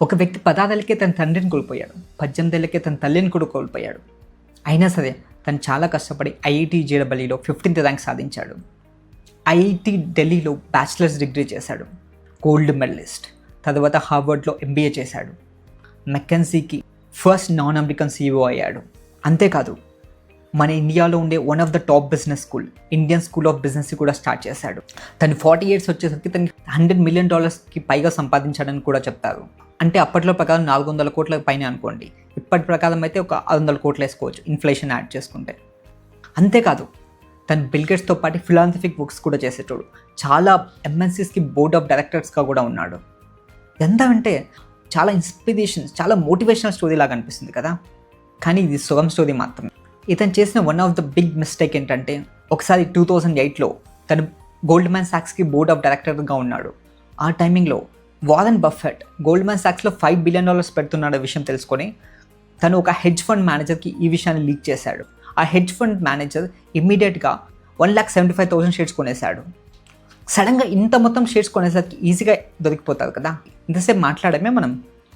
ఒక వ్యక్తి 16 ఏళ్ళకే తన తండ్రిని కోల్పోయాడు, 18 ఏళ్ళకే తన తల్లిని కూడా కోల్పోయాడు. అయినా సరే తను చాలా కష్టపడి ఐఐటి జేడబ్ల్యూలో 15th ర్యాంక్ సాధించాడు. ఐఐటి ఢిల్లీలో బ్యాచిలర్స్ డిగ్రీ చేశాడు, గోల్డ్ మెడలిస్ట్. తర్వాత హార్వర్డ్లో ఎంబీఏ చేశాడు. మెకెన్సీకి ఫస్ట్ నాన్ అమెరికన్ CEO అయ్యాడు. అంతేకాదు మన ఇండియాలో ఉండే one of the top business school, Indian school of business కూడా స్టార్ట్ చేశాడు. తను 40 years వచ్చేసరికి తను $100 million పైగా సంపాదించాడని కూడా చెప్తారు. అంటే అప్పట్లో ప్రకారం 400 కోట్ల పైన అనుకోండి, ఇప్పటి ప్రకారం అయితే ఒక 600 కోట్లు వేసుకోవచ్చు ఇన్ఫ్లేషన్ యాడ్ చేసుకుంటే. అంతేకాదు తను బిల్ గేట్స్తో పాటు ఫిలాంథ్రఫిక్ వర్క్స్ కూడా చేసేటోడు. చాలా MNCస్కి బోర్డ్ ఆఫ్ డైరెక్టర్స్గా కూడా ఉన్నాడు. ఎంత అంటే చాలా ఇన్స్పిరేషన్స్, చాలా మోటివేషనల్ స్టోరీ లాగా అనిపిస్తుంది కదా, కానీ ఇది సుగం స్టోరీ మాత్రమే. ఇతను చేసిన one of the big mistake ఏంటంటే, ఒకసారి 2008లో తను గోల్డ్మ్యాన్ సాక్స్కి బోర్డ్ ఆఫ్ డైరెక్టర్గా ఉన్నాడు. ఆ టైమింగ్లో వారెన్ బఫెట్ గోల్డ్మ్యాన్ సాక్స్లో $5 billion పెడుతున్నాడు విషయం తెలుసుకొని తను ఒక హెడ్జ్ ఫండ్ మేనేజర్కి ఈ విషయాన్ని లీక్ చేశాడు. ఆ హెడ్జ్ ఫండ్ మేనేజర్ ఇమ్మీడియట్గా 1,75,000 షేర్స్ కొనేశాడు. సడన్గా ఇంత మొత్తం షేర్స్ కొనేసరికి ఈజీగా దొరికిపోతారు కదా. ఇంతసేపు మాట్లాడమే మనం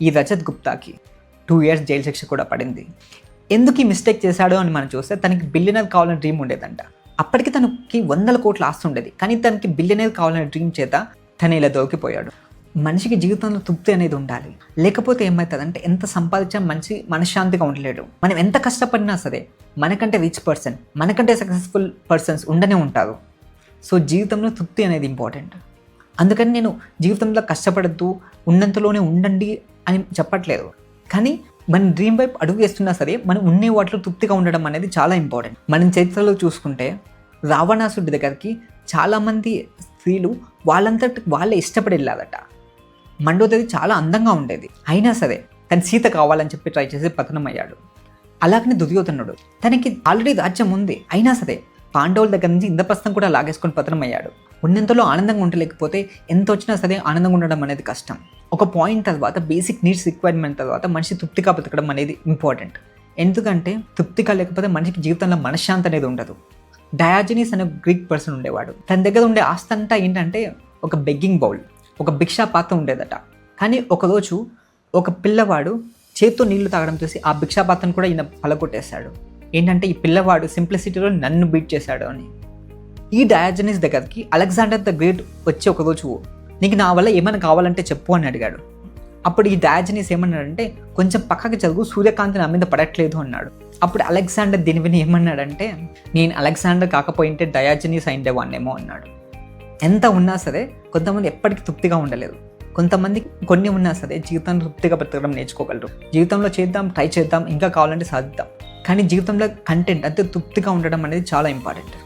ఈ రజత్ గుప్తాకి 2 years జైలు శిక్ష కూడా పడింది. ఎందుకు ఈ మిస్టేక్ చేశాడు అని మనం చూస్తే, తనకి బిలియనర్ కావాలని డ్రీమ్ ఉండేదంట. అప్పటికి తనకి 100 కోట్ల ఆస్తి ఉండేది, కానీ తనకి బిలియనర్ కావాలనే డ్రీమ్ చేత తను ఇలా దొరికిపోయాడు. మనిషికి జీవితంలో తృప్తి అనేది ఉండాలి, లేకపోతే ఏమవుతుందంటే ఎంత సంపాదించినా మనిషి మనశ్శాంతిగా ఉండలేడు. మనం ఎంత కష్టపడినా సరే మనకంటే రిచ్ పర్సన్, మనకంటే సక్సెస్ఫుల్ పర్సన్స్ ఉండనే ఉంటారు. సో జీవితంలో తృప్తి అనేది ఇంపార్టెంట్. అందుకని నేను జీవితంలో కష్టపడద్దు, ఉన్నంతలోనే ఉండండి అని చెప్పట్లేదు, కానీ మన డ్రీమ్ వైపు అడుగు వేస్తున్నా సరే మనం ఉండే వాటిలో తృప్తిగా ఉండడం అనేది చాలా ఇంపార్టెంట్. మనం చరిత్రలో చూసుకుంటే రావణాసుడి దగ్గరికి చాలామంది స్త్రీలు వాళ్ళంతటి వాళ్ళే ఇష్టపడి వెళ్ళారట. మండోదరి చాలా అందంగా ఉండేది, అయినా సరే తను సీత కావాలని చెప్పి ట్రై చేసి పతనం అయ్యాడు. అలాగనే దుర్యోధనుడు, తనకి ఆల్రెడీ రాజ్యం ఉంది, అయినా సరే పాండవుల దగ్గర నుంచి ఇంద్రప్రస్థం కూడా లాగేసుకొని పతనం అయ్యాడు. ఉన్నంతలో ఆనందంగా ఉండలేకపోతే ఎంత వచ్చినా సరే ఆనందంగా ఉండడం అనేది కష్టం. ఒక పాయింట్ తర్వాత బేసిక్ నీడ్స్ రిక్వైర్మెంట్ తర్వాత మనిషి తృప్తిగా బతకడం అనేది ఇంపార్టెంట్. ఎందుకంటే తృప్తిగా లేకపోతే మనిషికి జీవితంలో మనశ్శాంతి అనేది ఉండదు. డయాజనీస్ అనే గ్రీక్ పర్సన్ ఉండేవాడు. తన దగ్గర ఉండే ఆస్తి అంతా ఏంటంటే ఒక బెగ్గింగ్ బౌల్, ఒక భిక్షా పాత్ర ఉండేదట. కానీ ఒకరోజు ఒక పిల్లవాడు చేత్తో నీళ్లు తాగడం చూసి ఆ భిక్షా పాత్రను కూడా ఈయన పలగొట్టేశాడు. ఏంటంటే ఈ పిల్లవాడు సింప్లిసిటీలో నన్ను బీట్ చేశాడు అని. ఈ డయాజనీస్ దగ్గరికి అలెగ్జాండర్ ద గ్రేట్ వచ్చి ఒకరోజు నీకు నా వల్ల ఏమైనా కావాలంటే చెప్పు అని అడిగాడు. అప్పుడు ఈ డయాజనీస్ ఏమన్నాడంటే, కొంచెం పక్కకి చదువు, సూర్యకాంతి నా మీద పడట్లేదు అన్నాడు. అప్పుడు అలెగ్జాండర్ దీని విని ఏమన్నాడంటే, నేను అలెగ్జాండర్ కాకపోయింటే డయాజనీస్ అయిండేవాన్నేమో అన్నాడు. ఎంత ఉన్నా సరే కొంతమంది ఎప్పటికీ తృప్తిగా ఉండలేదు. కొంతమంది కొన్ని ఉన్నా సరే జీవితంలో తృప్తిగా బ్రతకడం నేర్చుకోగలరు. జీవితంలో చేద్దాం, ట్రై చేద్దాం, ఇంకా కావాలంటే సాధిద్దాం, కానీ జీవితంలో కంటెంట్ అంటే తృప్తిగా ఉండడం అనేది చాలా ఇంపార్టెంట్.